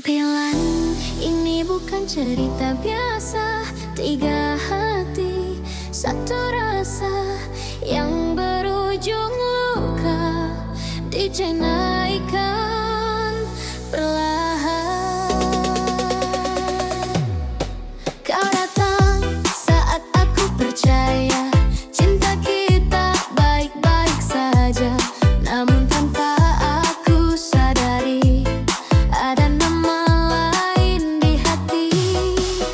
Bilang ini bukan cerita biasa. Tiga hati, satu rasa yang berujung luka. DJ naikkan perlahan. Kau datang saat aku percaya cinta kita baik-baik saja. Namun tanpa aku sadari ada nama lain di hati.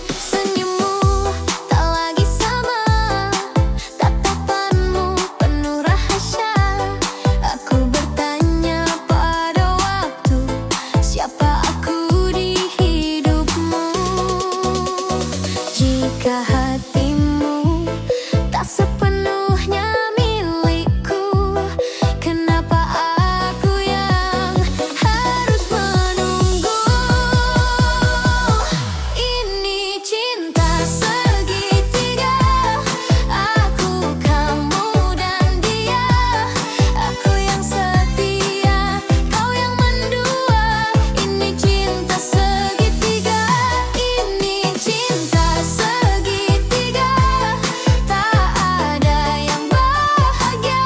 Senyummu tak lagi sama, tatapanmu penuh rahasia. Aku bertanya pada waktu, siapa aku di hidupmu? Jika hatimu tak sepenuhnya milikku, kenapa aku yang harus menunggu? Ini cinta segitiga, aku, kamu, dan dia. Aku yang setia, kau yang mendua. Ini cinta segitiga, ini cinta segitiga. Tak ada yang bahagia,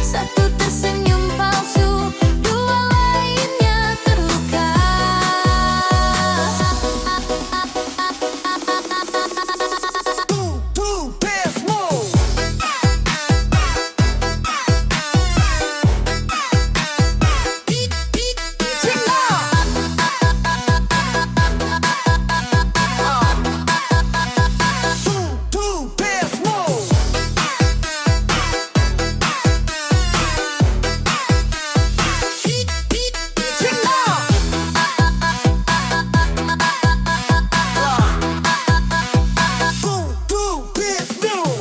satu tersenyum palsu, dua lainnya terluka.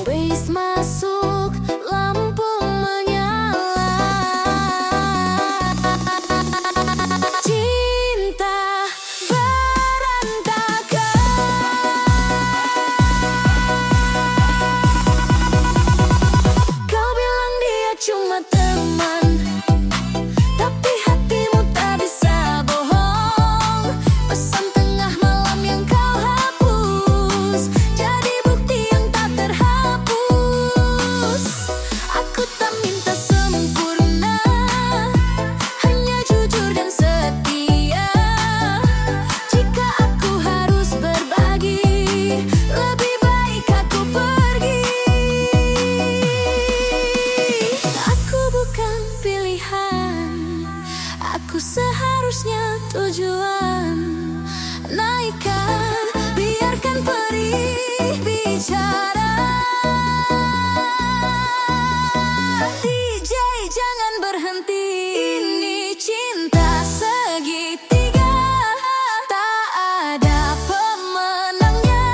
Bis masuk, lampu menyala. Cinta berantakan. Kau bilang dia cuma teman, tapi hatimu tak bisa bohong. Pesan tengah malam yang kau hapus jadi bukti yang tak terhapus. Aku tak minta sempurna, hanya jujur dan setia. Jika aku harus berbagi, lebih baik aku pergi. Aku bukan pilihan, aku seharusnya tujuan. Naikkan, biarkan perih bicara. DJ jangan berhenti. Ini cinta segitiga, tak ada pemenangnya.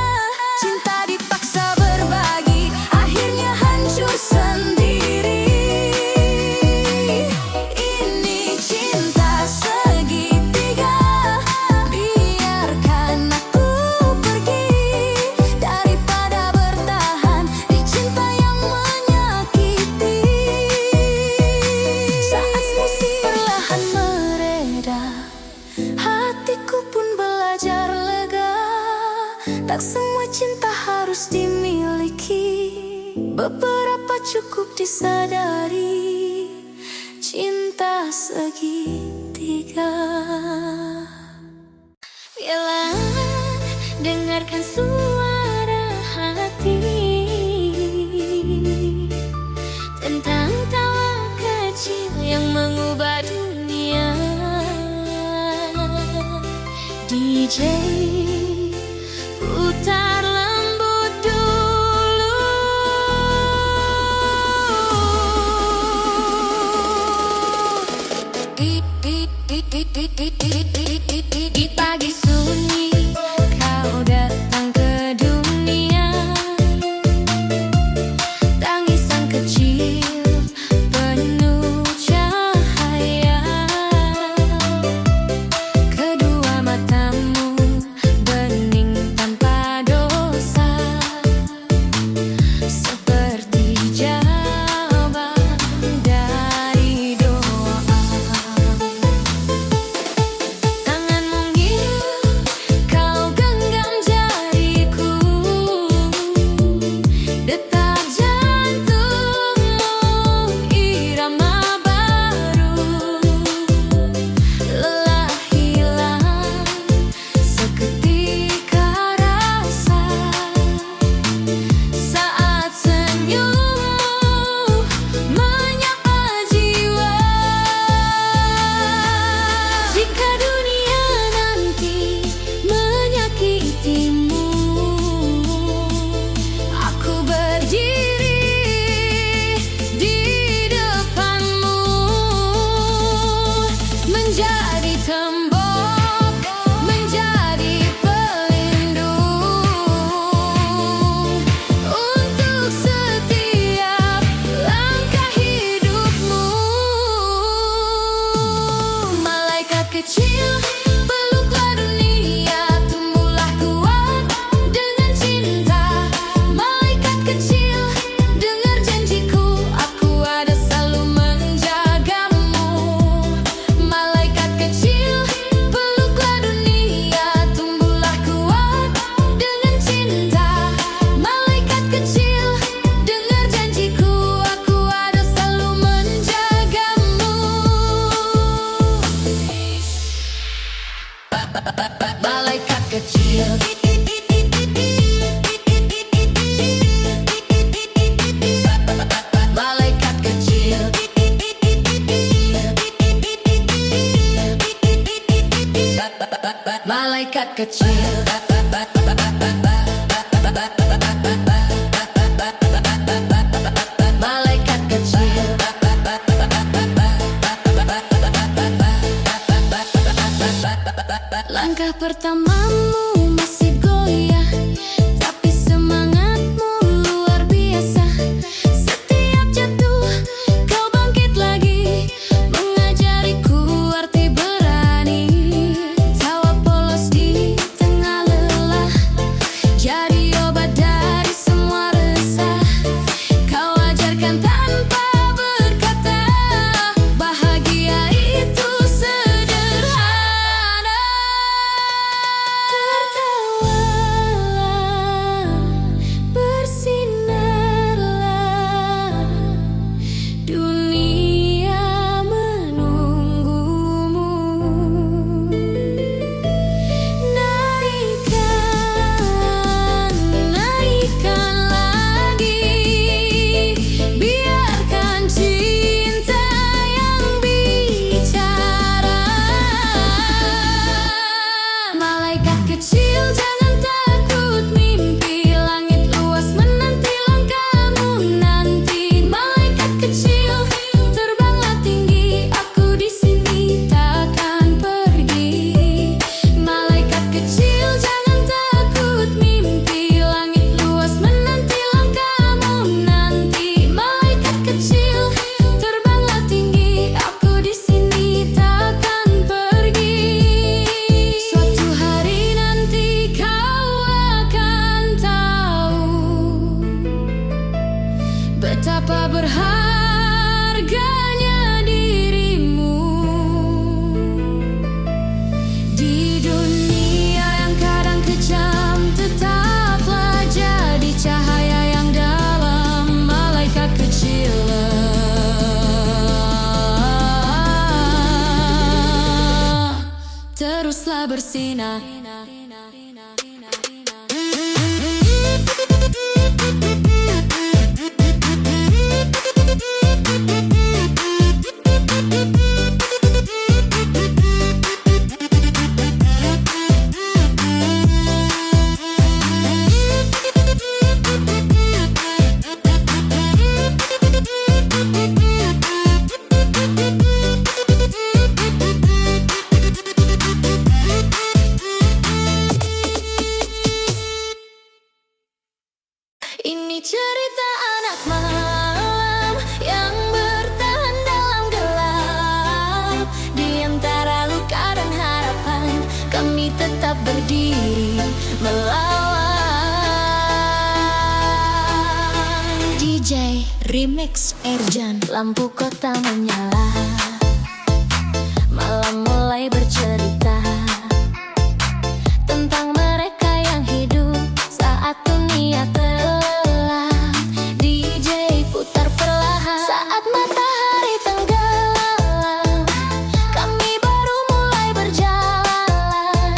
Cinta dipaksa berbagi, akhirnya hancur sendiri. Ini cinta segitiga, biarkan aku pergi daripada bertahan di cinta yang menyakiti. Saat musik perlahan mereda, hatiku pun belajar lega. Tak semua cinta harus dimiliki, beberapa cukup disadari. Cinta segitiga. Bilang, dengarkan suara hati tentang tawa kecil yang mengubah dunia. DJ putar lembut dulu. Di pagi sunyi kau datang ke dunia. Tangisan kecil penuh cahaya. Kedua matamu bening tanpa dosa, seperti jawaban dari doa. Tanganmu Malaikat kecil. Malaikat kecil. Malaikat kecil. Malaikat kecil. Langkah pertamamu masih goyah, tapi semangatmu luar biasa. Setiap jatuh kau bangkit lagi, mengajariku arti berani. Tawa polos di tengah lelah, jadi obat dari semua resah. Kau ajarkan tanpa berkata, bahagia itu sederhana. Tertawalah, bersinarlah, dunia menunggumu. Naikkan, naikkan lagi, biarkan cinta yang bicara. Malaikat kecil, jangan takut mimpi, langit luas menanti langkahmu nanti. Malaikat kecil, terbanglah tinggi, aku di sini takkan pergi. Malaikat kecil, jangan takut mimpi, langit luas menanti langkahmu nanti. Malaikat kecil, terbanglah tinggi, aku di sini takkan pergi. Suatu hari nanti kau akan tahu betapa berharganya dirimu di dunia yang kadang kejam. Tetaplah jadi cahaya yang dalam, malaikat kecil. Teruslah bersinar. Ini cerita anak malam yang bertahan dalam gelap. Di antara luka dan harapan, kami tetap berdiri melawan. DJ Remix Erjan, lampu kota menyala, malam mulai bercerita tentang mereka yang hidup saat dunia gelap. DJ putar perlahan saat matahari tenggelam, kami baru mulai berjalan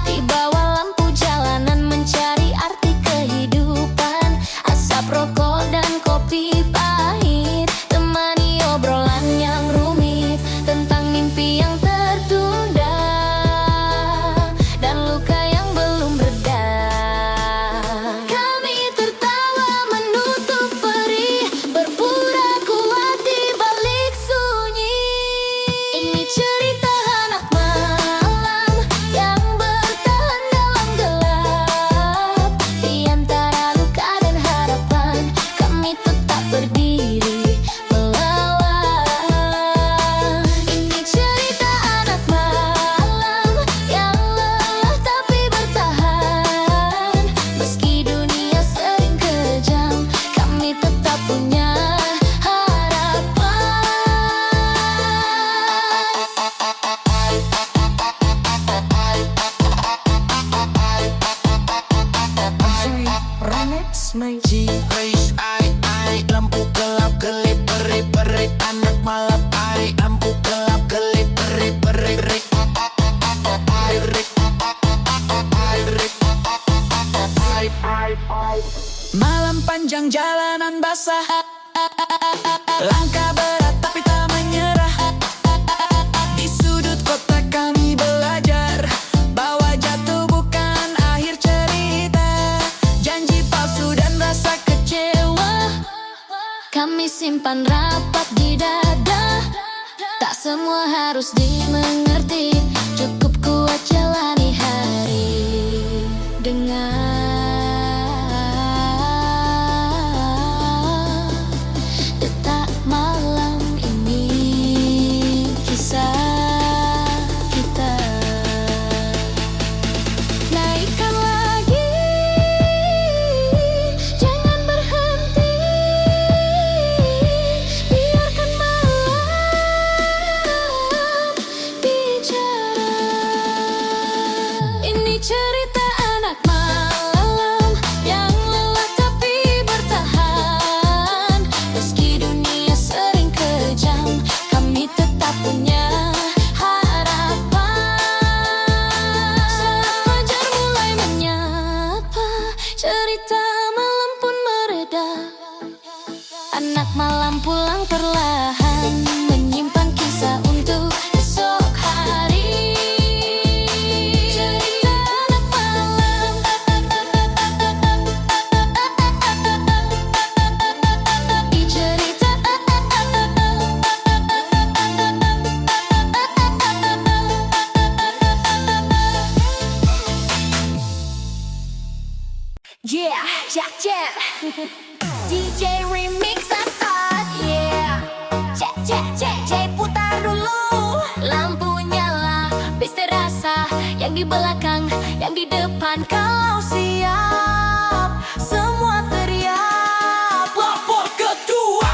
di bawah lampu jalanan, mencari arti kehidupan. Asap rokok dan kopi pahit temani obrolan yang rumit tentang mimpi yang tertunda dan luka yang belum reda. Kami tertawa menutup perih, berpura kuat di balik sunyi. Ini cerita anak malam yang bertahan dalam gelap. Di antara luka dan harapan, kami tetap berdiri melawan. Ini cerita anak malam yang lelah tapi bertahan. Meski dunia sering kejam, kami tetap punya harapan. Remix my Race ai lampu gelap gelip berik berik, anak malam ai lampu gelap gelip berik berik. sepanjang jalanan basah. Langkah berat tapi tak menyerah. Di sudut kota kami belajar bahwa jatuh bukan akhir cerita. Janji palsu dan rasa kecewa kami simpan rapat di dada. Tak semua harus dimengerti, cukup kuat jalani hari dengan detak malam ini. Kisah kita naikkan lagi, jangan berhenti, biarkan malam bicara. Ini cerita anak malam yang lelah tapi bertahan. Meski dunia sering kejam, kami tetap punya harapan. Saat fajar mulai menyapa, cerita malam pun mereda. Anak malam pulang perlahan, menyimpan kisah untuk esok hari. Cerita anak malam, cerita yeah, Jack Jack. DJ remix asal, yeah. Cek cek cek cek, putar dulu. Lampu nyala, bis terasa. Yang di belakang, yang di depan. Kalau siap, semua teriak. Lapor ketua.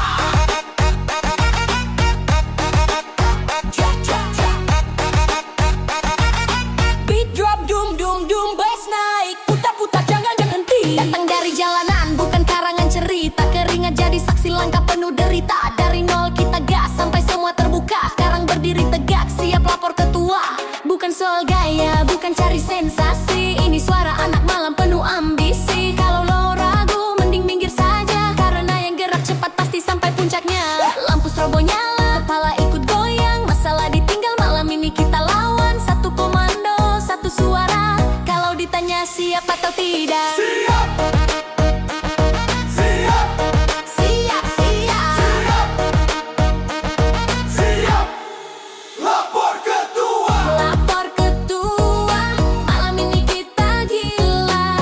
Beat drop, dum dum dum, bass naik. Putar-putar, jangan henti. Datang dari jalanan, bukan karangan cerita. Keringat jadi saksi langkah penuh derita. Dari nol kita gas, sampai semua terbuka. Sekarang berdiri tegak, siap lapor ketua. Bukan soal gaya, bukan cari sensasi. Ini suara anak malam penuh ambisi. Kalau lo ragu, mending minggir saja. Karena yang gerak cepat pasti sampai puncaknya. Lampu strobo nyala, kepala ikut goyang. Masalah ditinggal, malam ini kita lawan. Satu komando, satu suara. Kalau ditanya siap atau tidak, Siap. Siap. siap, siap. Siap. Lapor ketua. Lapor ketua, malam ini kita gila.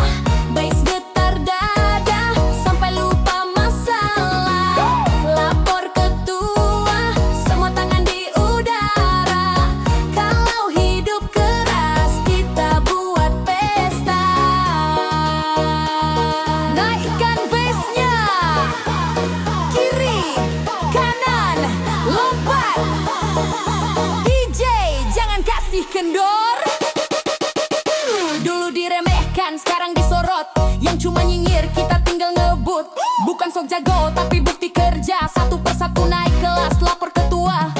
Bass getar dada, sampai lupa masalah. Lapor ketua, semua tangan di udara. Kalau hidup keras, kita buat pesta. Naikkan bassnya, kiri, kanan, lompat. DJ, jangan kasih kendor. Dulu diremehkan, sekarang disorot. Yang cuma nyinyir, kita tinggal ngebut. Bukan sok jago, tapi bukti kerja. Satu persatu naik kelas, lapor ketua.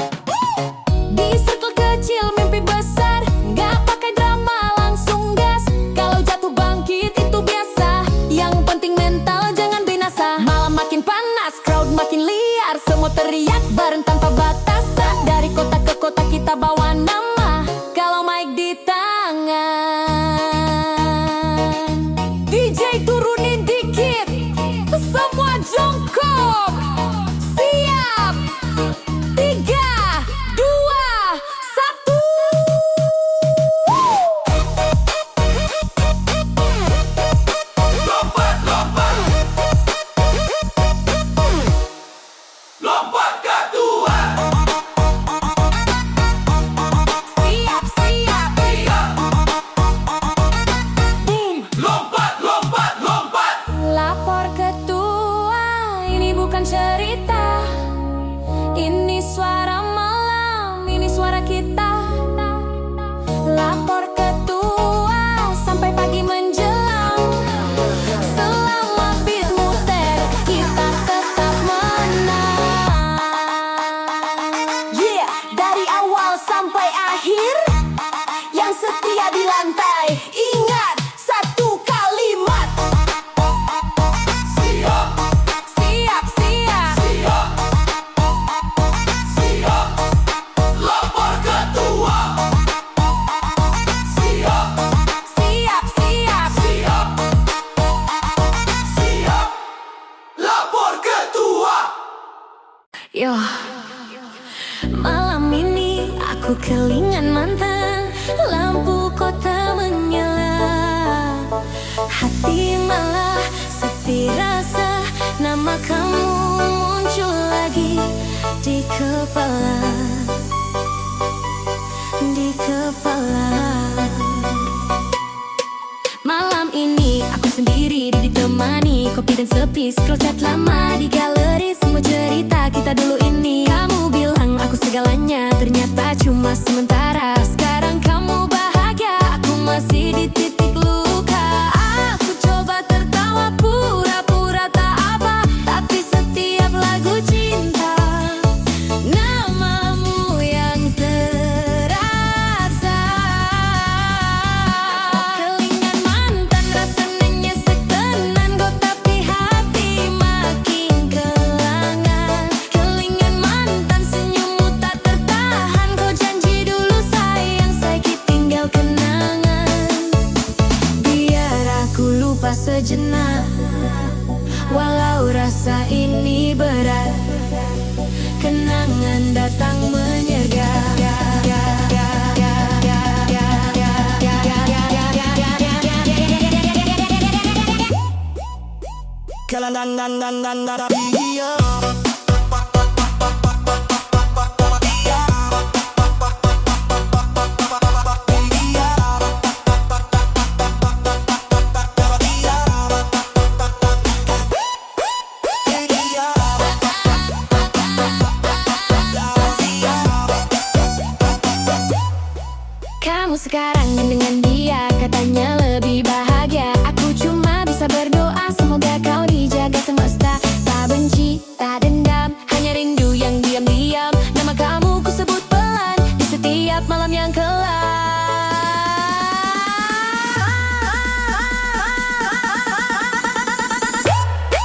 Di circle kecil, mimpi besar. Gak pakai drama, langsung gas. Kalau jatuh bangkit, itu biasa. Yang penting mental, jangan binasa. Malam makin panas, crowd makin liar. Semua teriak bareng tanpa batasan. Dari kota ke kota kita bawa nama. Kalau mic di tangan, DJ turunin dikit. Semua jongkok. Siap. 3, 2, 1. Lompat, lompat. Lompat ketua. Siap, siap. Siap. Boom. Lompat, lompat, lompat. Lapor ketua, ini bukan cerita. Ini suara malam, ini suara kita. Lapor ketua, sampai pagi menjelang. Selama beat muter, kita tetap menang. Yeah, dari awal sampai akhir, yang setia di lantai. Ingat satu kalimat. Siap. kepala, di kepala. Malam ini aku sendiri ditemani kopi dan sepi, scroll chat lama di galeri. Semua cerita kita dulu ini. Kamu bilang aku segalanya, ternyata cuma sementara. Sekarang kamu bahagia, aku masih di titik luka. Aku coba tertawa pura-pura tak apa, tapi setiap lagu cinta namamu yang terasa. Kelingan mantan rasanya nyesek tenan kok, tapi hati makin kelangan. Kelingan mantan senyummu tak tertahan, kau janji dulu sayang saiki tinggal kenangan. Biar aku lupa sejenak, walau rasa ini berat. Kenangan datang menyergap. Kamu sekarang dengan dia, katanya lebih bahagia. Aku cuma bisa berdoa, semoga kau dijaga semesta. Tak benci, tak dendam, hanya rindu yang diam-diam. Nama kamu ku sebut pelan di setiap malam yang kelam.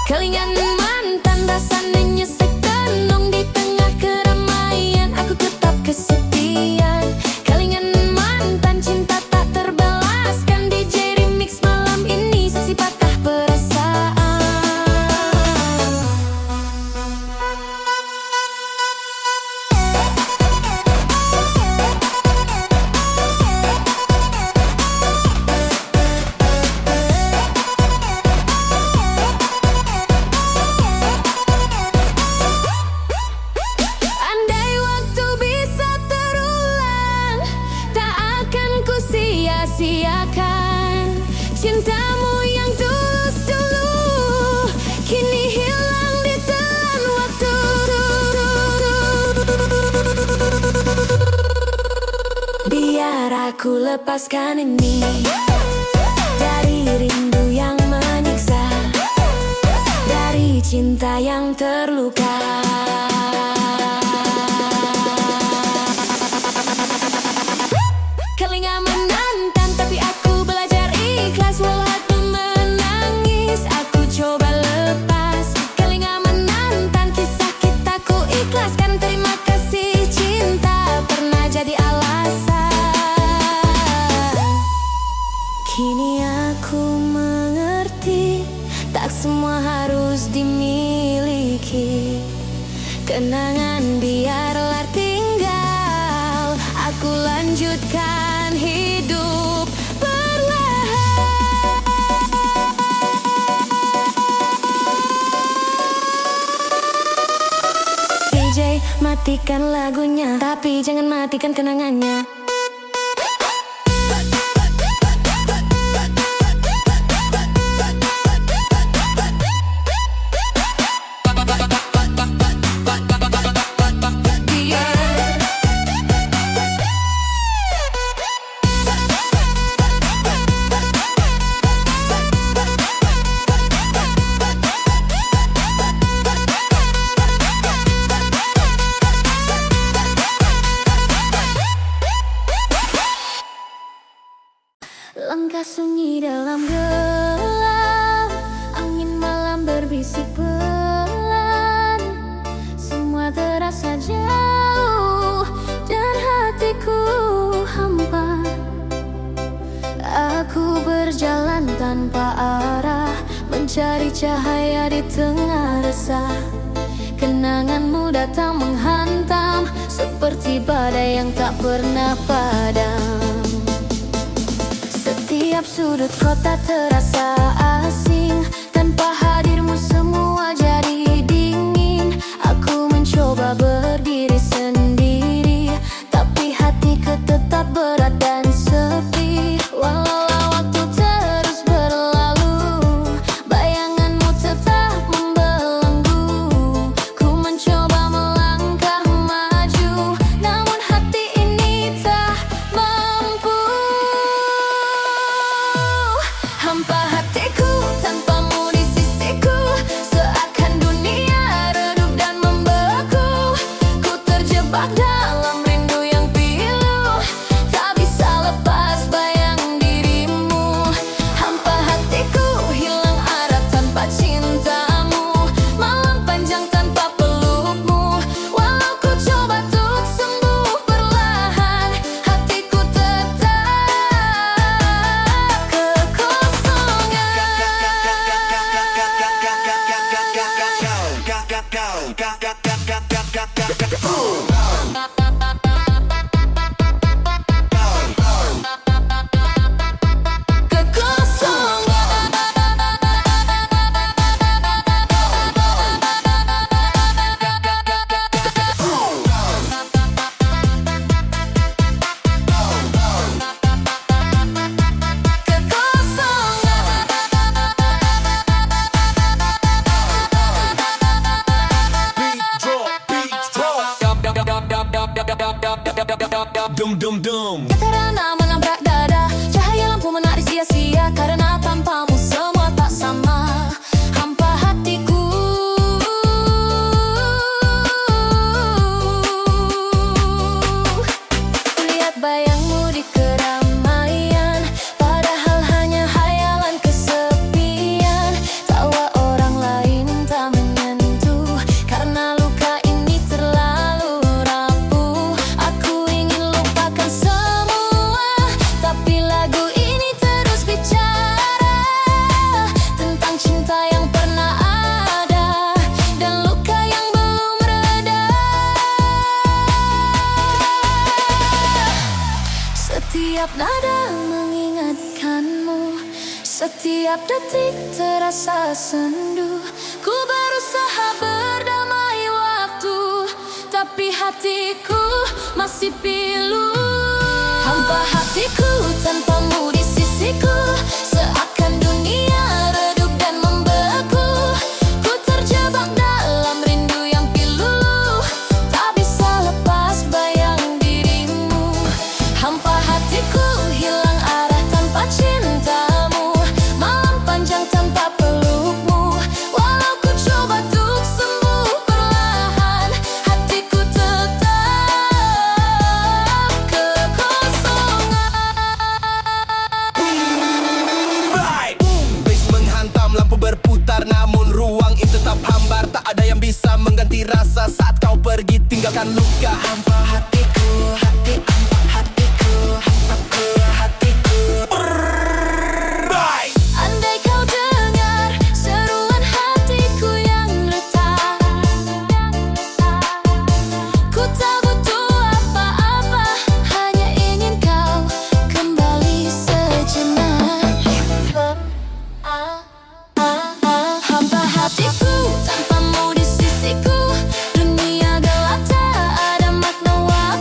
Kelingan mantan rasanya nyesek tenung, di tengah keramaian aku tetap kesepian. Kelingan mantan cinta tak terbalaskan, DJ remix malam ini sesi patah perasaan. Andai waktu bisa terulang, tak akan ku sia-siakan. Cintamu yang tulus dulu, kini hilang ditelan waktu. Biar aku lepaskan ini dari rindu yang menyiksa, dari cinta yang terluka. Kelingan menantang, tapi aku belajar ikhlas. Walau hati menangis, aku coba lepas. Kelingan menantang, kisah kita ku ikhlaskan. Terima kasih cinta pernah jadi alasan. Kini aku mengerti, tak semua harus dimiliki. Kenangan biarlah tinggal, aku lanjutkan hidup perlahan. DJ, matikan lagunya, tapi jangan matikan kenangannya. Langkah sunyi dalam gelap, angin malam berbisik pelan. Semua terasa jauh dan hatiku hampa. Aku berjalan tanpa arah, mencari cahaya di tengah resah. Kenanganmu datang menghantam, seperti badai yang tak pernah padam. Setiap sudut kota terasa asing, tanpa hadirmu semua jadi dingin. Aku mencoba berdiri dum dum dum. Karena menabrak dada, cahaya lampu menari sia-sia. Karena tanpamu semua tak sama. Hampa hatiku. Lihat bayangmu di keramaian, padahal hanya hayalan kesepian. Tawa orang lain tak menyentuh, karena luka ini terlalu rapuh. Aku ingin lupakan semua, tapi lagu ini terus bicara tentang cinta yang pernah ada dan luka yang belum reda. Setiap nada mengingatkanmu, setiap detik terasa sendu. Ku berusaha berdamai waktu, tapi hatiku masih pilu. Hampa hatiku tanpamu di sisiku, seakan dunia redup dan membeku. Ku terjebak dalam rindu yang pilu, tak bisa lepas bayang dirimu. Hampa hatiku hilang arah tanpa cintamu, malam panjang tanpa pelukmu. Walau ku coba untuk sembuh perlahan, hatiku tetap kekosongan. Vibe. Bass menghantam, lampu berputar, namun ruang itu tetap hambar. Tak ada yang bisa mengganti rasa saat kau pergi tinggalkan luka. Hampa hatiku, hampa hatiku, hampa hatiku. Vibe. Andai kau dengar seruan hatiku yang retak, ku tak butuh apa-apa, hanya ingin kau kembali sejenak. Hampa hatiku tanpamu di sisiku, dunia gelap tak ada makna waktu.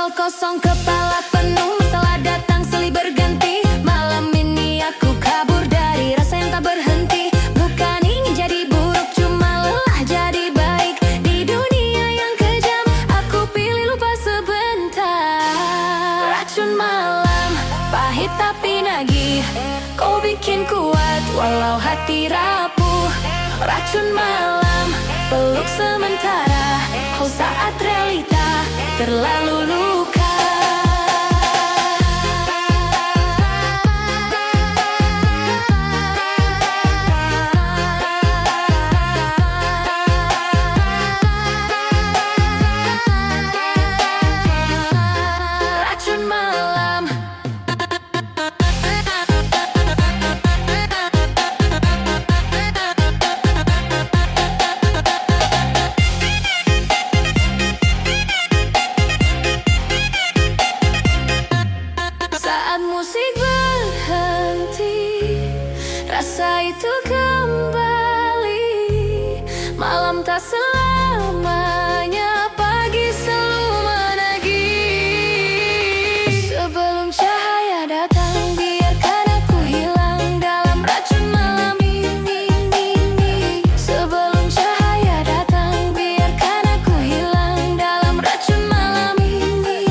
botol kosong, kepala penuh, masalah datang silih berganti. Malam ini aku kabur dari rasa yang tak berhenti. Bukan ingin jadi buruk, cuma lelah jadi baik. Di dunia yang kejam, aku pilih lupa sebentar. Racun malam, pahit tapi nagih. Kau bikin kuat walau hati rapuh. Racun malam, peluk sementara. Kau saat realita terlalu luka. Racun malam. Saat musik berhenti, rasa itu kembali. Malam tak selamanya, pagi selalu menagih. Sebelum cahaya datang, biarkan aku hilang dalam racun malam ini. Sebelum cahaya datang, biarkan aku hilang dalam racun malam ini.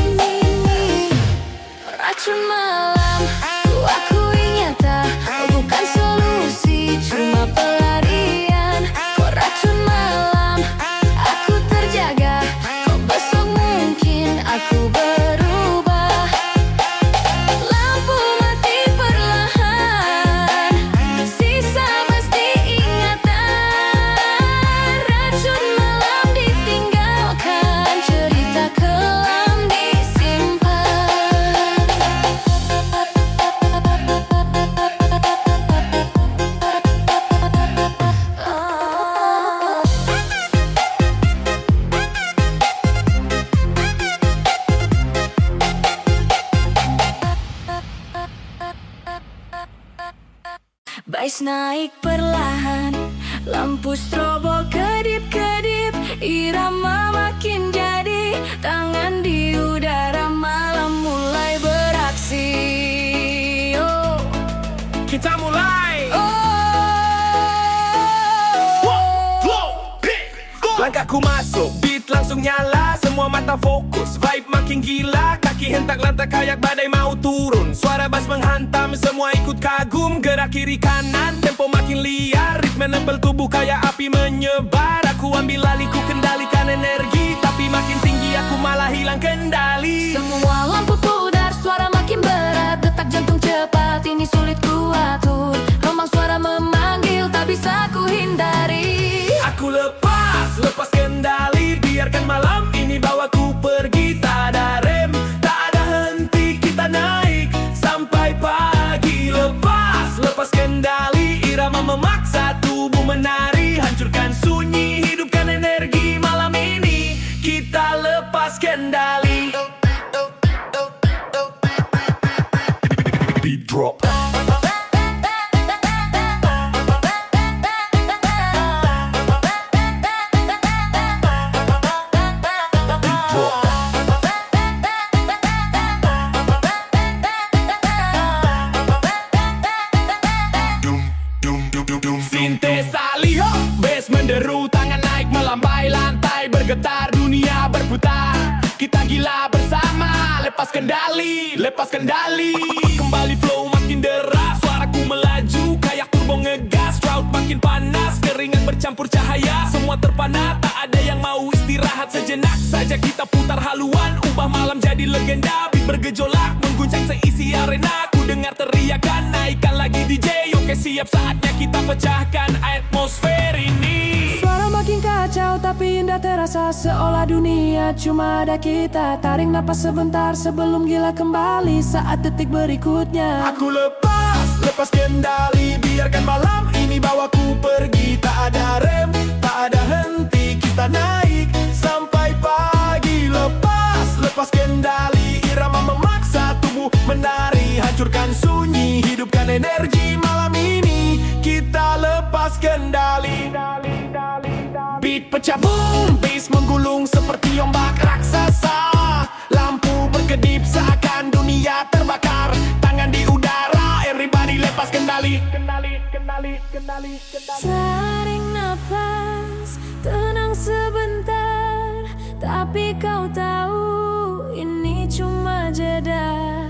Racun malam, ku akui nyata, kau bukan solusi, cuma pelarian. Kau racun malam, aku terjaga. Kau besok mungkin aku berubah. Lampu mati perlahan, sisa pasti ingatan. Racun malam ditinggalkan, cerita kelam disimpan. Bass naik perlahan, lampu strobo kedip-kedip, irama makin jadi, tangan di udara, malam mulai beraksi. Oh, Kita mulai. Langkahku masuk, beat langsung nyala, semua mata fokus, vibe makin gila, kaki hentak lantak kayak badai mau turun. Suara bass menghantam, semua ikut kagum, gerak kiri kanan, tempo makin liar, ritme nempel tubuh kayak api menyebar. Aku ambil alih, ku kendalikan energi, tapi makin tinggi aku malah hilang kendali. semua lampu pudar, suara makin berat, detak jantung cepat, ini sulit ku atur. Rombang suara memanggil, tak bisa ku hindari. Aku lepas kendali, biarkan malam ini bawaku pergi. Tak ada rem, tak ada henti, kita naik sampai pagi. Lepas kendali, irama memaksa tubuh menari. Hancurkan sunyi, hidupkan energi, malam ini kita lepas kendali. Beat drop. Sintesa liho, bass menderu, tangan naik melambai, lantai bergetar, dunia berputar. Kita gila bersama, lepas kendali, kembali flow makin deras, suaraku melaju kayak turbo ngegas. Crowd makin panas, keringat bercampur cahaya, semua terpana, tak ada yang mau istirahat sejenak saja. Kita putar haluan, ubah malam jadi legenda. Beat bergejolak, mengguncang seisi arena. Ku dengar teriakan, naikkan lagi DJ. Oke siap, saatnya kita pecahkan atmosfer ini. Suara makin kacau tapi indah terasa, seolah dunia cuma ada kita. Tarik napas sebentar sebelum gila kembali saat detik berikutnya. Aku lepas kendali, biarkan malam ini bawaku pergi. Tak ada rem, tak ada henti, kita naik sampai pagi. Lepas kendali, irama memaksa tubuh menari. Hancurkan sunyi, hidupkan energi, malam ini kita lepas kendali. Beat pecah boom, bass menggulung seperti ombak raksasa. Lampu Tarik nafas, tenang sebentar. Tapi kau tahu ini cuma jeda.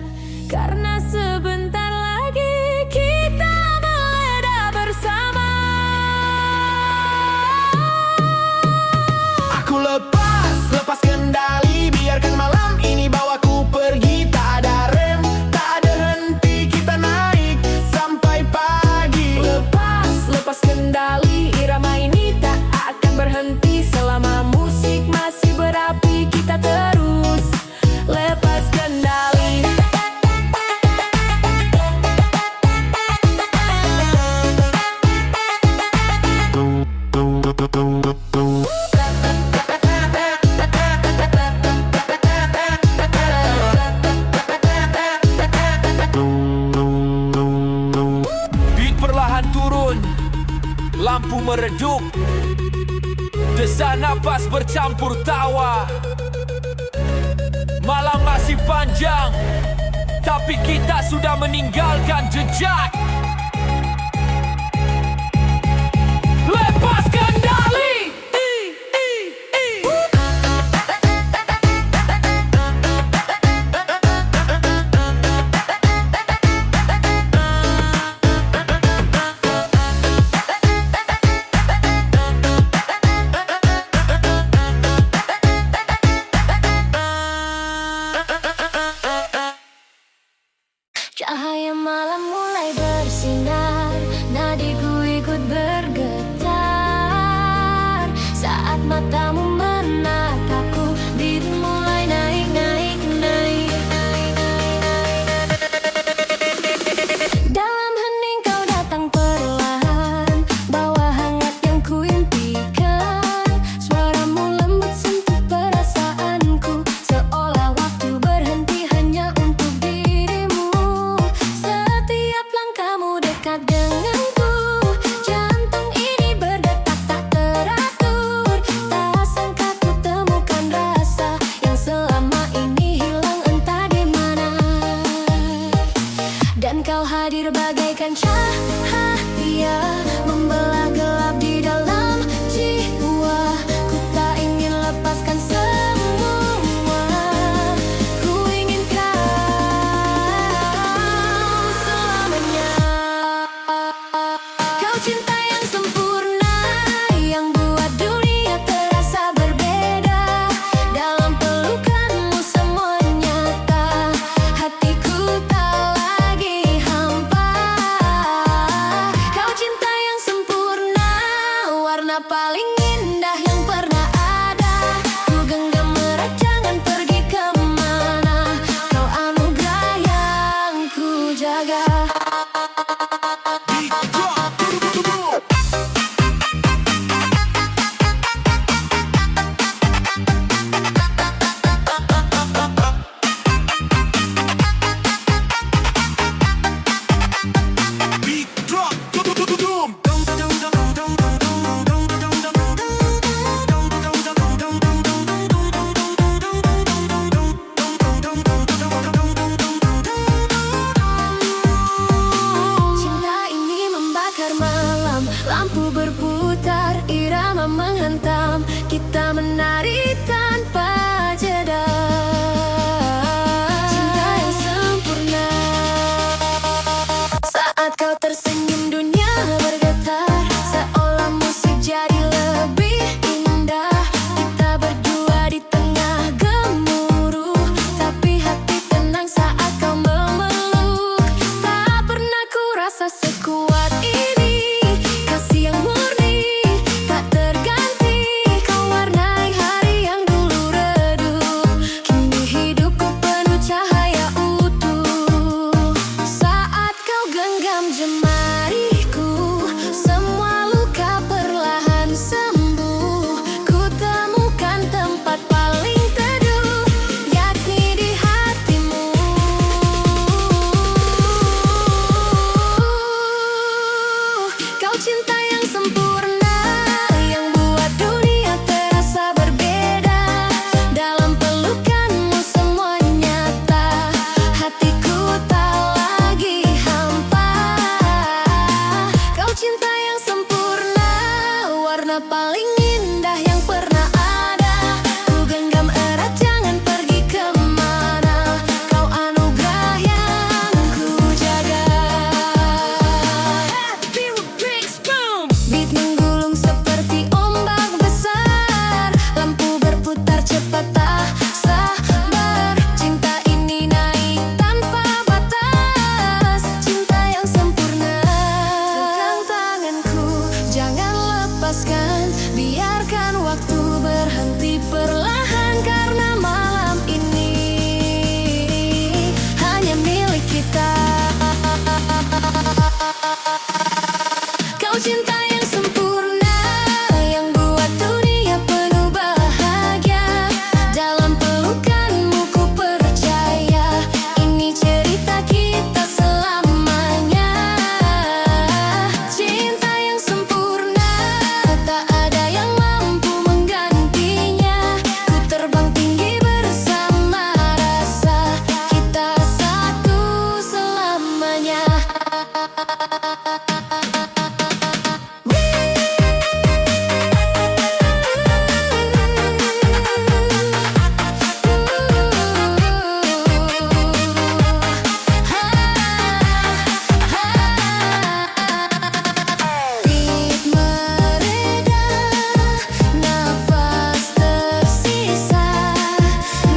Karena sebentar lagi kita meledak bersama. Aku lepas kendali. Biarkan malam ini bawaku pergi. Tak ada rem, tak ada henti. Kita naik sampai pagi. Lepas kendali, irama ini tak akan berhenti. Selama musik masih berapi, kita terus lepas kendali. Beat perlahan turun, lampu meredup, desak napas bercampur tawa. Malam masih panjang, tapi kita sudah meninggalkan jejak. Lepas kendali. Cahaya malam mulai bersinar, nadiku ikut bergetar. Saat matamu menatapku, beat mulai naik, naik, naik. Dalam hening kau datang perlahan, bawa hangat yang kuimpikan. Suaramu lembut sentuh perasaanku, seolah waktu berhenti hanya untuk dirimu. Setiap langkahmu dekat denganku, jantung ini berdetak tak teratur. Tak sangka ku temukan rasa yang selama ini hilang entah di mana. Dan kau hadir bagaikan cahaya, membelah gelap di dalam jiwa. Ku tak ingin lepaskan semua, ku ingin kau selamanya. Kau cinta yang sempurna, yang buat dunia terasa berbeda. Dalam pelukanmu semua nyata, hatiku tak lagi hampa. Kau cinta yang sempurna, warna paling indah yang pernah ada. Ku genggam erat, jangan pergi kemana. Kau anugerah yang ku jaga. Beat drop, doom. Cinta ini membakar malam, lampu berputar, irama menghantam. Kita menari tanpa jeda. Cinta yang sempurna. Saat kau tersenyum dunia bergetar, seolah musik jadi lebih indah. Kita berdua di tengah gemuruh, tapi hati tenang saat kau memeluk. Tak pernah ku rasa sekuat ini, kasih yang murni tak terganti. Kau warnai hari yang dulu redup, kini hidupku penuh cahaya utuh. Saat kau genggam jemariku, semua luka perlahan sembuh. Ku temukan tempat paling teduh, yakni di hatimu. Kau cinta yang sempurna, yang buat dunia terasa berbeda. Dalam pelukanmu semua nyata, hatiku tak lagi hampa. paling indah yang pernah ada. Ku genggam erat, jangan pergi kemana. Kau anugerah yang ku jaga. Beat menggulung seperti ombak besar. Lampu berputar cepat tak sabar. Cinta ini naik tanpa batas. Cinta yang sempurna. Pegang tanganku, jangan lepaskan. Biarkan waktu berhenti perlahan. Karena malam ini hanya milik kita. Kau cinta yang sempurna, yang buat dunia penuh bahagia. Dalam pelukanmu ku percaya, ini cerita kita selamanya. Cinta yang sempurna, tak ada yang mampu menggantinya. Ku terbang tinggi bersama rasa, kita satu selamanya. Beat mereda, nafas tersisa.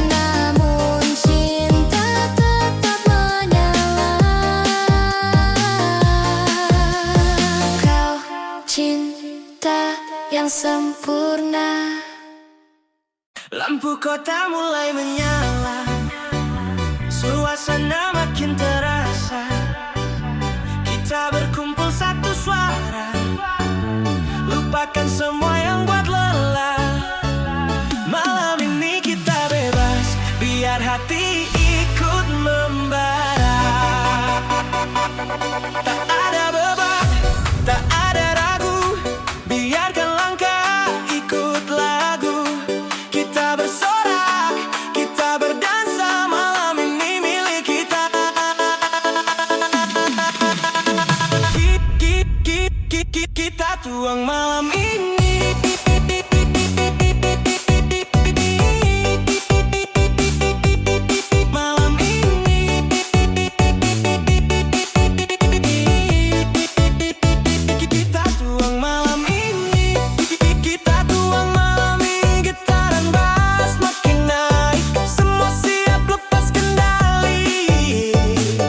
Namun cinta tetap menyala. Kau cinta yang sempurna. Lampu kota mulai menyala, suasana makin terasa. Kita berkumpul satu suara, lupakan semua yang buat lelah. Malam ini kita bebas, biar hati ikut membara. Tak ada beban, tak ada ragu. Biarkan langkah ikut lagu. Kita bersorak, kita berdansa. Malam ini milik kita. Kita tuang malam ini. Malam ini. Kita tuang malam ini. Kita tuang malam ini. Getaran bass makin naik. Semua siap lepas kendali.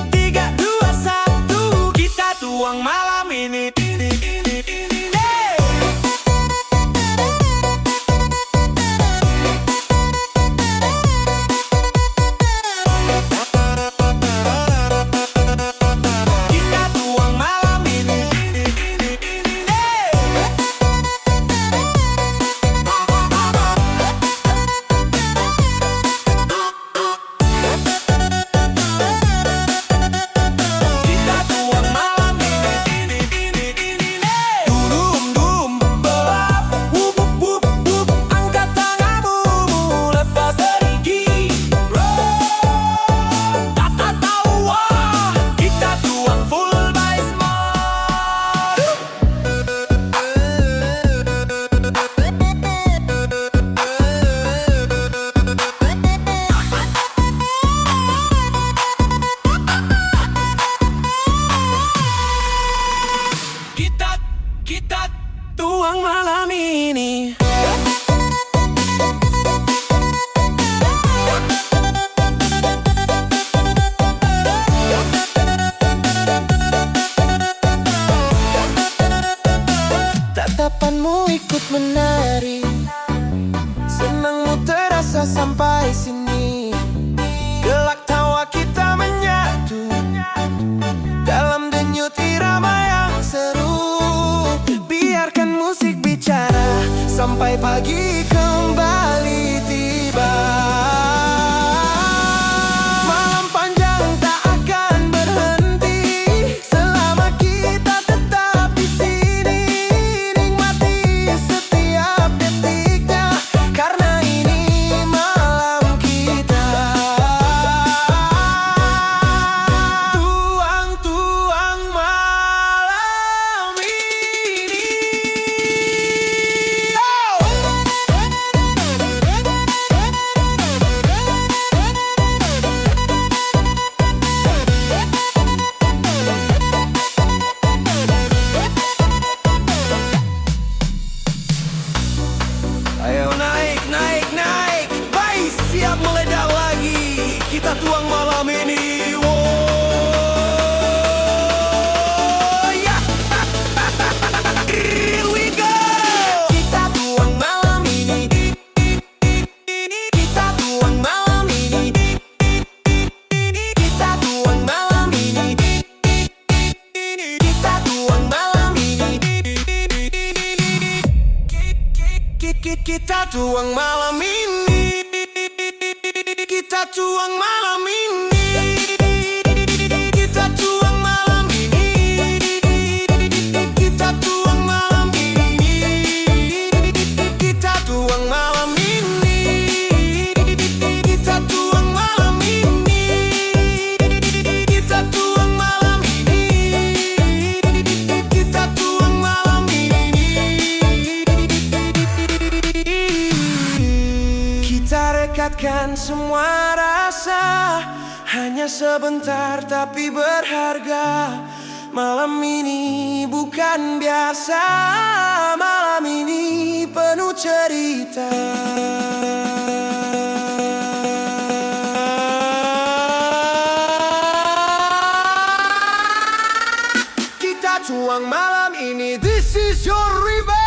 3, 2, 1. Kita tuang malam ini. Kita tuang malam ini. Kita tuang malam ini. Dum dum belap, wup wup wup. Angkat tanganmu, lepas pergi. Tak tahu wah, kita tuang full bass mode. Kita tuang malam ini. Tatapanmu ikut menari, senangmu terasa sampai sini. Gelak tawa kita menyatu dalam denyut irama yang seru. Biarkan musik bicara sampai pagi kembali tiba. Malam panjang tak akan berhenti selama kita tetap di sini. Nikmati setiap detiknya, karena ini malam kita. Tuang malam ini. Kita tuang malam ini. Kita tuang malam ini. Kita tuang malam ini. Kita tuang malam ini. Kita tuang malam ini. Kita tuang malam ini. Kita tuang malam ini. Kita tuang malam ini. Kita rekatkan semua rasa, hanya sebentar tapi berharga. Malam ini bukan biasa, malam ini penuh cerita. Kita tuang malam ini, this is your revenge.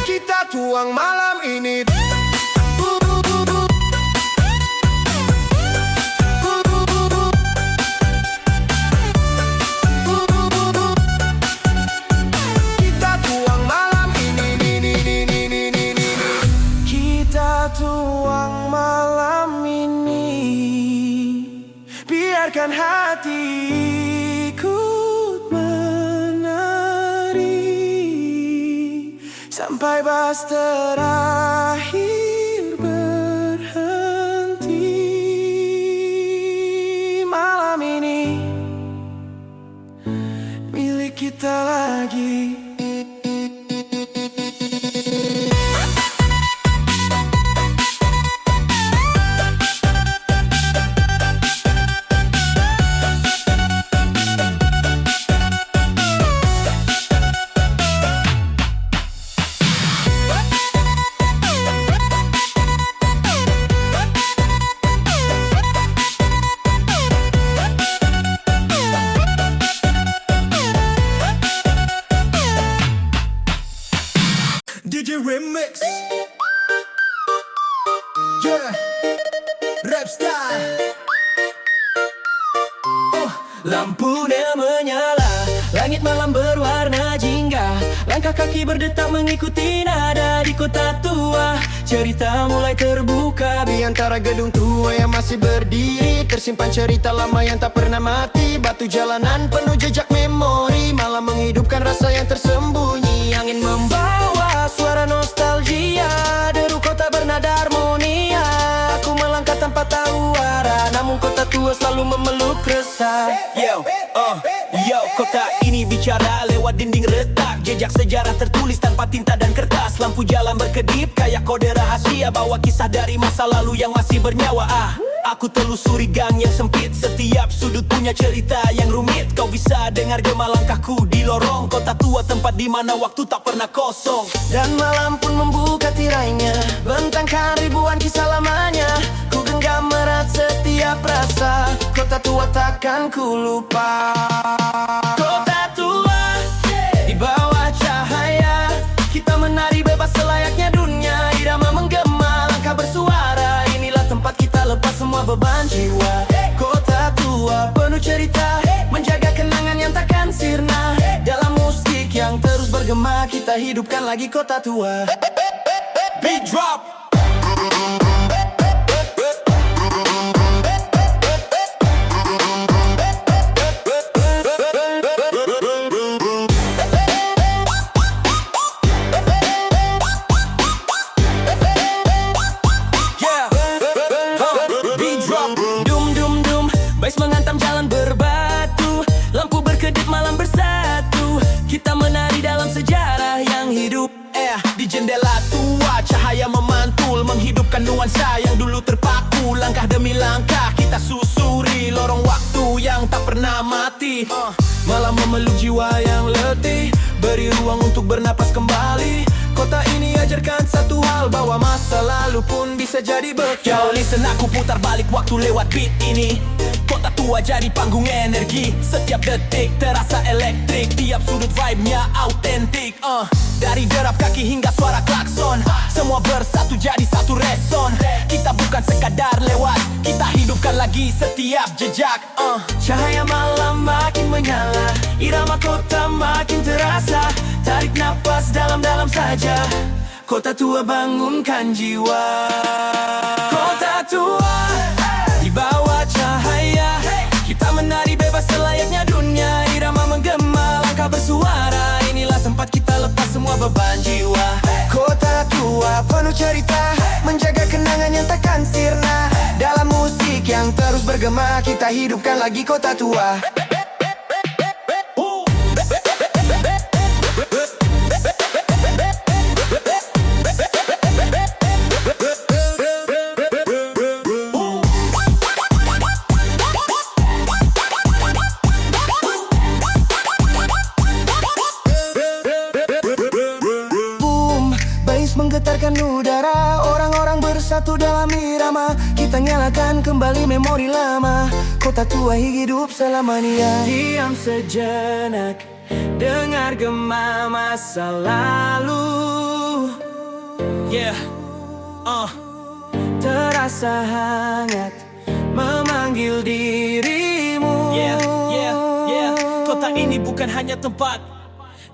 Kita tuang malam ini. Kita tuang malam ini. Kita tuang malam ini. Biarkan hatiku menari sampai bas terakhir berhenti. Malam ini milik kita lagi. DJ Remix. Yeah, rap style. Lampunya menyala, langit malam berwarna jingga. Langkah kaki berdetak mengikuti nada di kota tua. Cerita mulai terbuka di antara gedung tua yang masih berdiri. Tersimpan cerita lama yang tak pernah mati. Batu jalanan penuh jejak memori, malam menghidupkan rasa yang tersembunyi. Angin membawa suara nostalgia, deru kota bernada harmonia. Aku melangkah tanpa tahu arah, namun kota tua selalu memeluk resah. Yo, kota ini bicara lewat dinding retak. Jejak sejarah tertulis tanpa tinta dan kertas. Lampu jalan berkedip kayak kode rahasia, bawa kisah dari masa lalu yang masih bernyawa. Aku telusuri gang yang sempit, setiap sudut punya cerita yang rumit. Kau bisa dengar gema langkahku di lorong kota tua, tempat di mana waktu tak pernah kosong. Dan malam pun membuka tirainya, bentangkan ribuan kisah lamanya. Ku genggam erat setiap rasa, kota tua takkan ku lupa. Kota tua, di bawah cahaya, kita menari bebas selayaknya dunia. Irama menggema, langkah bersuara, inilah tempat kita lepas semua beban jiwa. Kota tua penuh cerita, menjaga kenangan yang takkan sirna. Dalam musik yang terus bergema, kita hidupkan lagi kota tua. Beat drop. Bass menghantam jalan berbatu, lampu berkedip malam bersatu. Kita menari dalam sejarah yang hidup. Di jendela tua cahaya memantul, menghidupkan nuansa yang dulu terpaku. Langkah demi langkah kita susuri lorong waktu yang tak pernah mati. Malam memeluk jiwa yang letih, beri ruang untuk bernapas kembali. Kota ini ajarkan satu hal, bahwa masa lalu pun bisa jadi bekal. Yo listen, aku putar balik waktu lewat beat ini. Kota tua jadi panggung energi, setiap detik terasa elektrik. Tiap sudut vibe-nya autentik, dari derap kaki hingga suara klakson. Semua bersatu jadi satu reson. Kita bukan sekadar lewat, kita hidupkan lagi setiap jejak. Cahaya malam makin menyala, irama kota makin terasa. Tarik napas dalam-dalam saja, kota tua bangunkan jiwa. Kota tua di bawah cahaya, kita menari bebas selayaknya dunia. Irama menggema, langkah bersuara. Inilah tempat kita lepas semua beban jiwa. Kota tua penuh cerita, menjaga kenangan yang takkan sirna. Dalam musik yang terus bergema, kita hidupkan lagi kota tua. Menggetarkan udara, orang-orang bersatu dalam irama. Kita nyalakan kembali memori lama, kota tua hidup selamanya. Diam sejenak, dengar gema masa lalu. Terasa hangat memanggil dirimu. Kota ini bukan hanya tempat,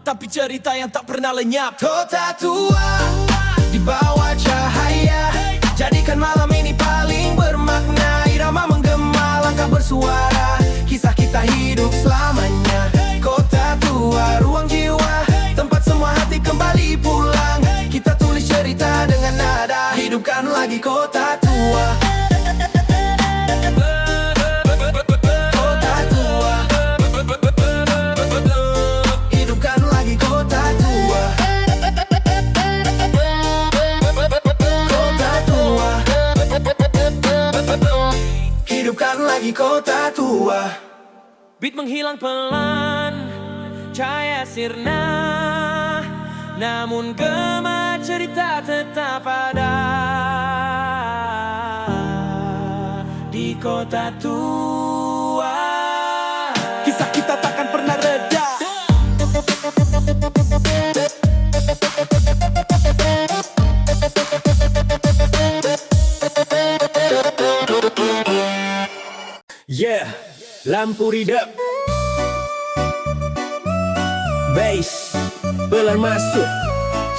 tapi cerita yang tak pernah lenyap. Kota tua di bawah cahaya, jadikan malam ini paling bermakna. Irama menggema, langkah bersuara, kisah kita hidup selamanya. Kota tua, ruang jiwa, tempat semua hati kembali pulang. Kita tulis cerita dengan nada, hidupkan lagi kota tua. Kota tua, hidupkan lagi kota tua. Kota tua, hidupkan lagi kota tua. Beat menghilang pelan, cahaya sirna, namun gema cerita tetap ada di kota tua. Kisah kita takkan pernah reda. Lampu redup, bass belar masuk,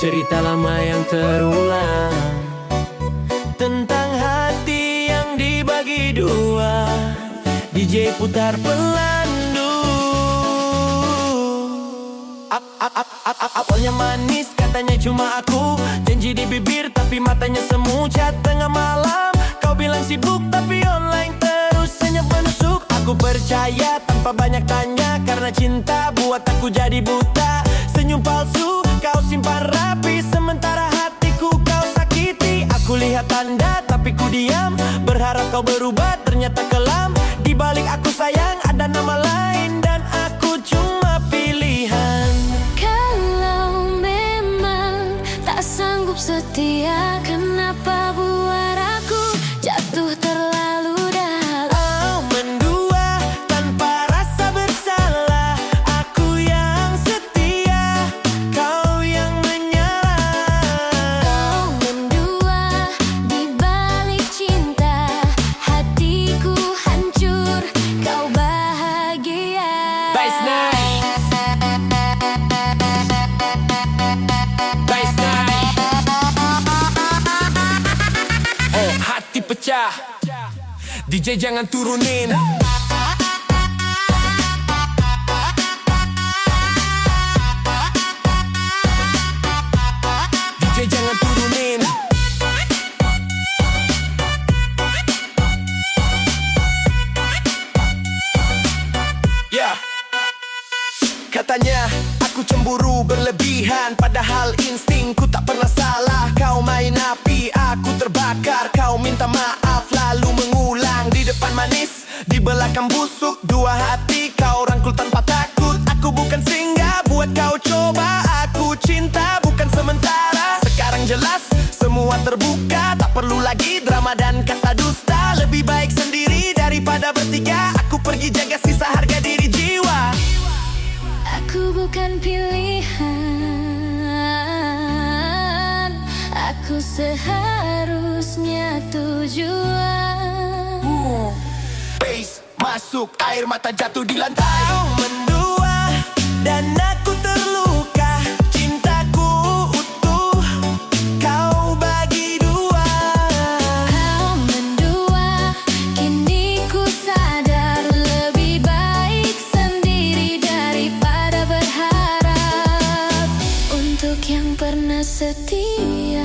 Cerita lama yang terulang tentang hati yang dibagi dua. DJ putar pelandu. Awalnya manis, katanya cuma aku. Janji di bibir tapi matanya semu. Chat tengah malam, kau bilang sibuk tapi online terus senyap menusuk. Aku percaya tanpa banyak tanya, karena cinta buat aku jadi buta. Senyum palsu kau simpan rapi, sementara hatiku kau sakiti. Aku lihat tanda tapi ku diam, berharap kau berubah, ternyata kelam. Di balik aku sayang ada nama lain, dan aku cuma pilihan. Kalau memang tak sanggup setia, kenapa buat aku jatuh terlalu dalam? Oh, mendua tanpa rasa bersalah. Aku yang setia, kau yang menyalah. Kau mendua di balik cinta, hatiku hancur, kau bahagia. Bass night, bass night. oh hati pecah, DJ jangan turunin. DJ jangan turunin. Katanya aku cemburu berlebihan, padahal instingku tak pernah salah. Kau main api, aku terbakar. Kau minta maaf lalu mengulang. Di depan manis, di belakang busuk. Dua hati kau rangkul tanpa takut. Aku bukan singgah buat kau coba. Aku cinta bukan sementara. Sekarang jelas semua terbuka, tak perlu lagi drama dan kata dusta. Lebih baik sendiri daripada bertiga. Aku pergi jaga sisa harga diri jiwa. Aku bukan pilihan, Aku seharusnya tujuan. Bass masuk, air mata jatuh di lantai. Kau mendua dan aku terluka. Cintaku utuh, kau bagi dua. Kau mendua, kini ku sadar lebih baik sendiri daripada berharap untuk yang pernah setia,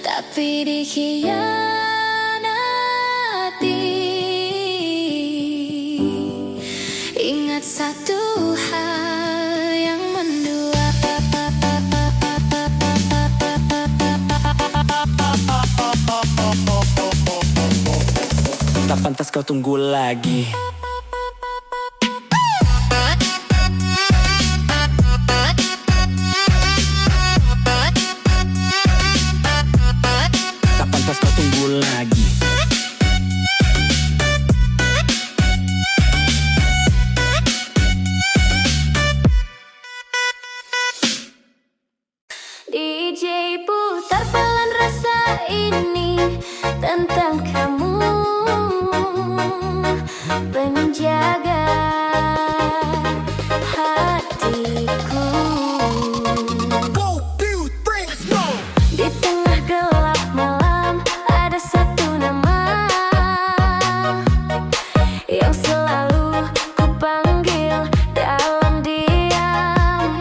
tapi dikhianati. Ingat satu hal yang mendua. Tak pantas kau tunggu lagi. Tak pantas kau tunggu lagi. DJ putar pelan rasa ini tentang kamu, penjaga hatiku. Di tengah gelap malam ada satu nama yang selalu ku panggil dalam diam.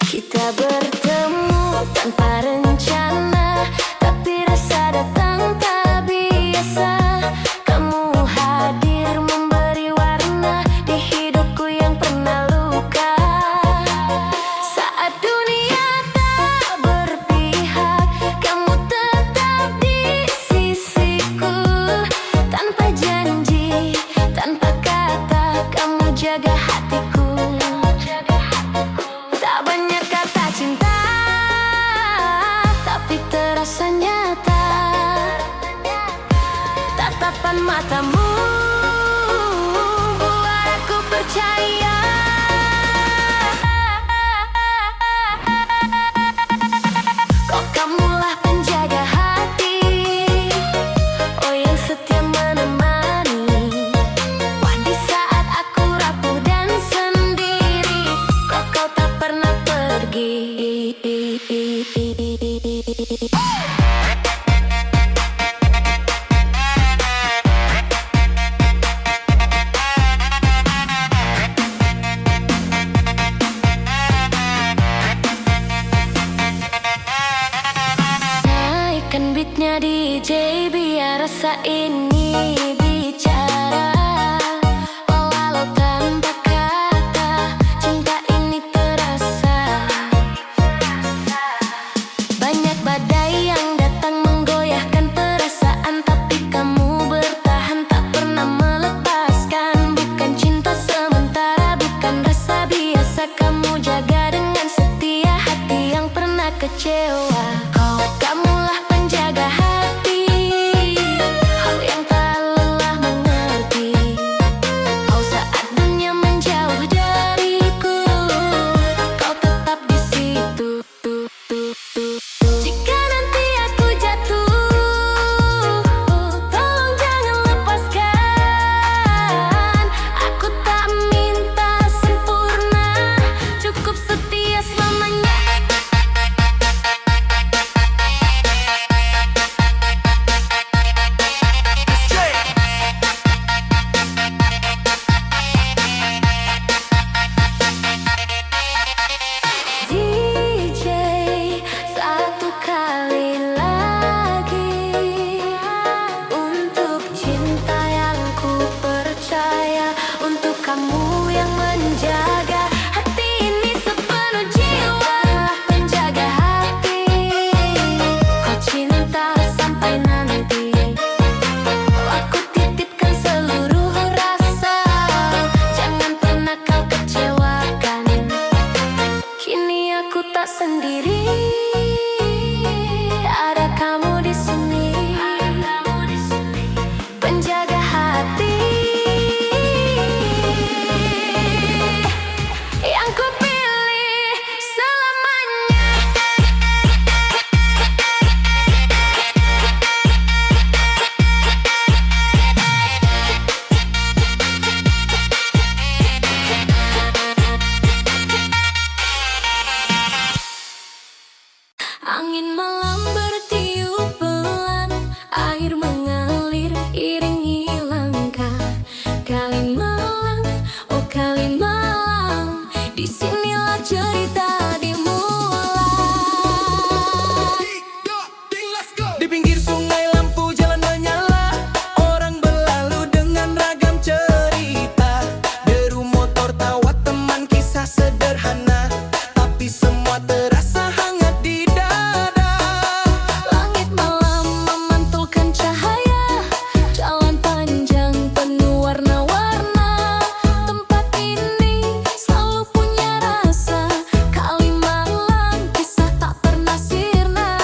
Kita bertemu tanpa rencana, tapi rasa datang tak biasa. Kamu hadir memberi warna di hidupku yang pernah luka. Saat dunia tak berpihak, kamu tetap di sisiku. Tanpa janji, tanpa kata, kamu jaga hatiku. Tak banyak kata cinta, tapi terasa nyata. Tatapan matamu buat aku percaya. Kok kamulah penjaga hati, oh yang setia menemani. Wah, di saat aku rapuh dan sendiri, kok kau tak pernah pergi. Naikkan beatnya DJ biar rasa ini bicara. Walau tanpa kata, cinta ini terasa. Banyak badai yang datang menggoyahkan perasaan, tapi kamu bertahan tak pernah melepaskan. Bukan cinta sementara, bukan rasa biasa, kamu jaga dengan setia hati yang pernah kecewa. Kamulah penjaga hati, hal yang tak lelah mengerti. Kau saat dunia menjauh dariku, kau tetap di situ. Jika nanti aku jatuh, tolong jangan lepaskan. Aku tak minta sempurna, cukup setia selamanya. DJ, satu kali lagi untuk cinta yang ku percaya, untuk kamu yang menjaga hati ini sepenuh jiwa. Penjaga hati, kau cinta sampai nanti. Aku titipkan seluruh rasa, jangan pernah kau kecewakan. Kini aku tak sendiri, ada kamu di sini. Penjaga hati. Kalimalang, disinilah cerita dimulai. Di pinggir sungai lampu jalan menyala, orang berlalu dengan ragam cerita. Deru motor tawa teman kisah sederhana, tapi semua terasa hangat di dada. Langit malam memantulkan cahaya, jalan panjang penuh warna-warna. Tempat ini selalu punya rasa, Kalimalang kisah tak pernah sirna.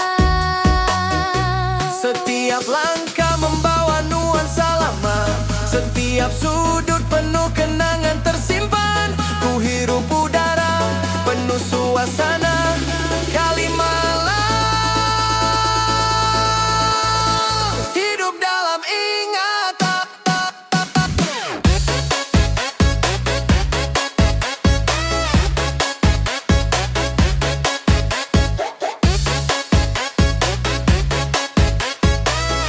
Setiap langkah membawa nuansa lama, setiap sudut penuh kenangan tersimpan. Ku hirup udara penuh suasana Kalimalang, hidup dalam ingatan.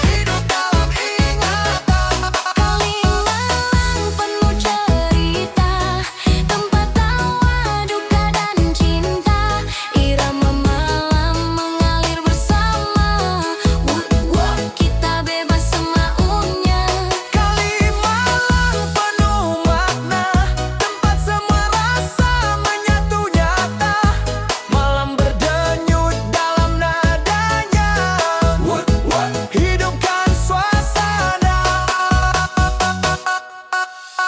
Hidup dalam ingatan. Kalimalang penuh cerita, tempat tawa, duka dan cinta. Irama malam mengalir bersama, kita bebas semaunya. Kalimalang penuh makna, tempat semua rasa menyatu nyata. Malam berdenyut dalam nadanya, hidupkan suasana.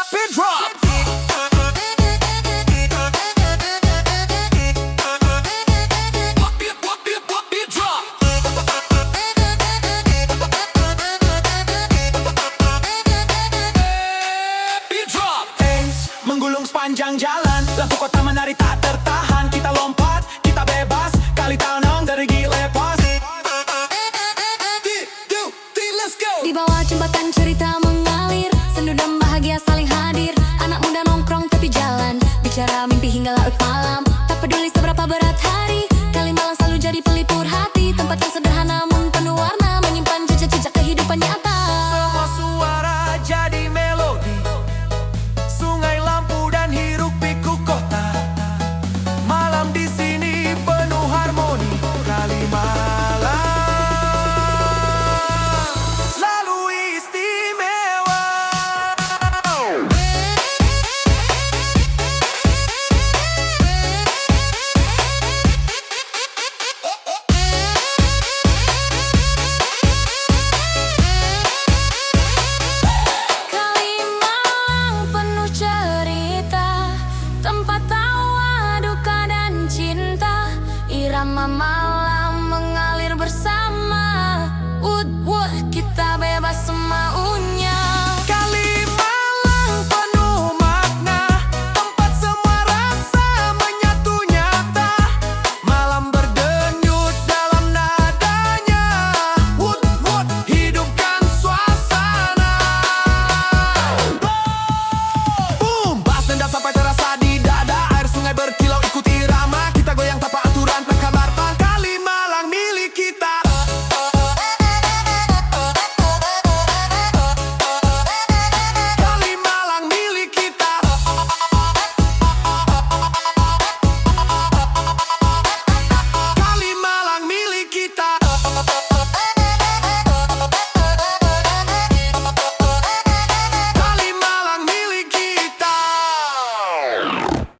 Beat drop. Beat drop. Beat drop. Menggulung sepanjang jalan, lampu kota menari tak tertahan. Kita lompat, kita bebas, kali tanang dari lepas. Let's go. Di bawah jembatan cerita mengalir, sendu dan bahagia saling hadir. Anak muda nongkrong tepi jalan, bicara mimpi hingga laut